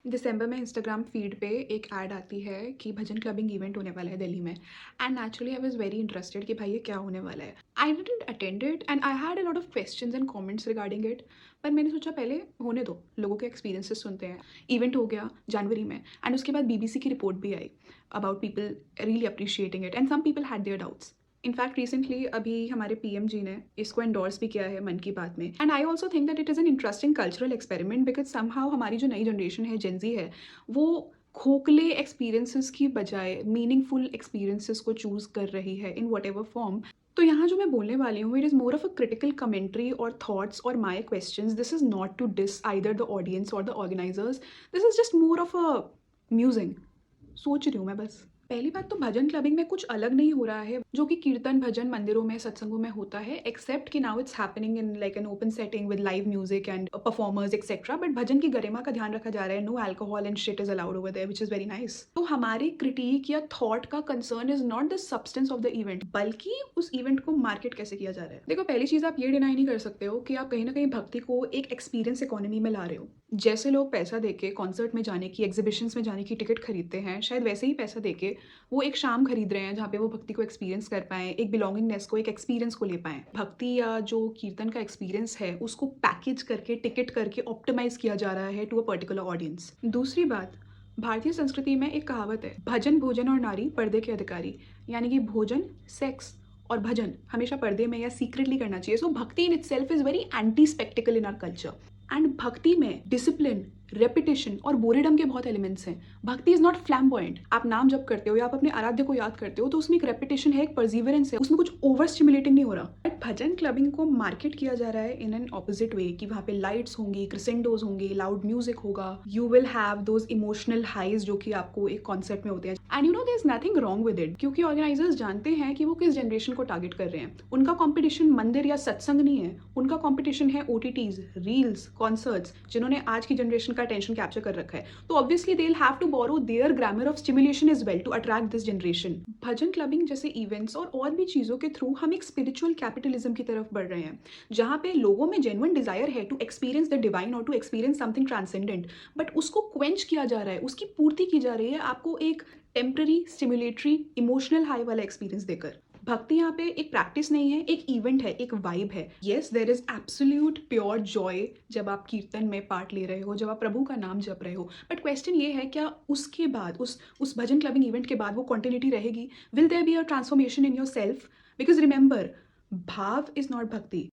दिसंबर में Instagram feed पे एक ऐड आती है कि भजन क्लबिंग इवेंट होने वाला है दिल्ली में and naturally I was very interested कि भाई ये क्या होने वाला है। I didn't attend it and I had a lot of questions and comments regarding it. पर मैंने सोचा पहले होने दो, लोगों के एक्सपीरियंसेस सुनते हैं। इवेंट हो गया जनवरी में एंड उसके बाद बीबीसी की रिपोर्ट भी आई about people really appreciating it and some people had their doubts. In fact recently अभी हमारे पीएम जी ने इसको एंडोर्स भी किया है मन की बात में and I also think that it is an interesting cultural experiment because somehow हमारी जो नई जनरेशन है जेंजी है वो खोखले एक्सपीरियंसेस की बजाय मीनिंगफुल एक्सपीरियंसेस को चूज़ कर रही है इन वट एवर फॉर्म। तो यहाँ जो मैं बोलने वाली हूँ it is more of a critical commentary और थॉट्स और my questions. This is not to dis either the audience और the organisers, this is just more of a musing. सोच रही हूँ मैं बस। पहली बात तो भजन क्लबिंग में कुछ अलग नहीं हो रहा है जो कि कीर्तन भजन मंदिरों में सत्संगों में होता है, एक्सेप्ट कि now it's happening in like an open setting with live music and performers etcetera. But bhajan की गरिमा का ध्यान रखा जा रहा है, no alcohol and shit is allowed over there, which is very nice. तो हमारी क्रिटिक या थॉट का concern is not the substance of the event बल्कि उस इवेंट को मार्केट कैसे किया जा रहा है। देखो, पहली चीज आप ये डिनाई नहीं कर सकते हो कि आप कहीं ना कहीं भक्ति को एक एक्सपीरियंस इकोनॉमी में ला रहे हो। जैसे लोग पैसा देके कॉन्सर्ट में जाने की, एग्जीबिशंस में जाने की टिकट खरीदते हैं, शायद वैसे ही पैसा देके वो एक शाम खरीद रहे हैं जहाँ पे वो भक्ति को एक्सपीरियंस कर पाएँ, एक बिलोंगिंगनेस को, एक एक्सपीरियंस को ले पाएँ। भक्ति या जो कीर्तन का एक्सपीरियंस है उसको पैकेज करके, टिकट करके ऑप्टिमाइज़ किया जा रहा है टू अ पर्टिकुलर ऑडियंस। दूसरी बात, भारतीय संस्कृति में एक कहावत है, भजन भोजन और नारी पर्दे के अधिकारी। यानी कि भोजन, सेक्स और भजन हमेशा पर्दे में या सीक्रेटली करना चाहिए। So bhakti in itself is very anti spectacle in our culture. And bhakti में डिसिप्लिन, रेपिटेशन और बोरेडम के बहुत एलिमेंट्स हैं। भक्ति इज नॉट फ्लैम्बॉयंट। आप नाम जब करते हो या आप अपने आराध्य को याद करते हो तो उसमें एक रेपिटेशन है, एक परसिवरेंस है, उसमें कुछ ओवर स्टिमुलेटिंग नहीं हो रहा। बट भजन क्लबिंग को मार्केट किया जा रहा है इन एन ऑपोजिट वे कि वहाँ पे लाइट्स होंगी, क्रिसेंडोज होंगे, लाउड म्यूजिक होगा, you will have those emotional highs जो कि आपको एक कॉन्सेप्ट में होते हैं। And you know there is nothing wrong with it, क्योंकि ऑर्गेनाइजर्स जानते हैं कि वो किस जनरेशन को टारगेट कर रहे हैं। उनका कॉम्पिटिशन मंदिर या सत्संग नहीं है, उनका कॉम्पिटिशन है ओटीटीज, रील्स, कॉन्सर्ट्स, जिन्होंने आज की जनरेशन का अटेंशन कैप्चर कर रखा है। तो obviously they will have to borrow their grammar of stimulation as well to attract this generation. Bhajan clubbing जैसे इवेंट्स और भी चीज़ों के थ्रू हम एक स्पिरिचुअल कैपिटलिज्म की तरफ बढ़ रहे हैं जहाँ पे लोगों में जेन्युइन डिजायर है टू एक्सपीरियंस द डिवाइन और to experience something transcendent, but उसको क्वेंच किया जा रहा है, उसकी पूर्ति की जा रही है आपको एक टेम्पररी स्टिमुलेटरी इमोशनल हाई वाला एक्सपीरियंस देकर। भक्ति यहाँ पे एक प्रैक्टिस नहीं है, एक इवेंट है, एक वाइब है। Yes, there is absolute pure joy जब आप कीर्तन में पार्ट ले रहे हो, जब आप प्रभु का नाम जप रहे हो। बट क्वेश्चन ये है, क्या उसके बाद उस भजन क्लबिंग इवेंट के बाद वो कॉन्टिन्यूटी रहेगी? Will there be a transformation in your self? Because remember, bhav is not भक्ति।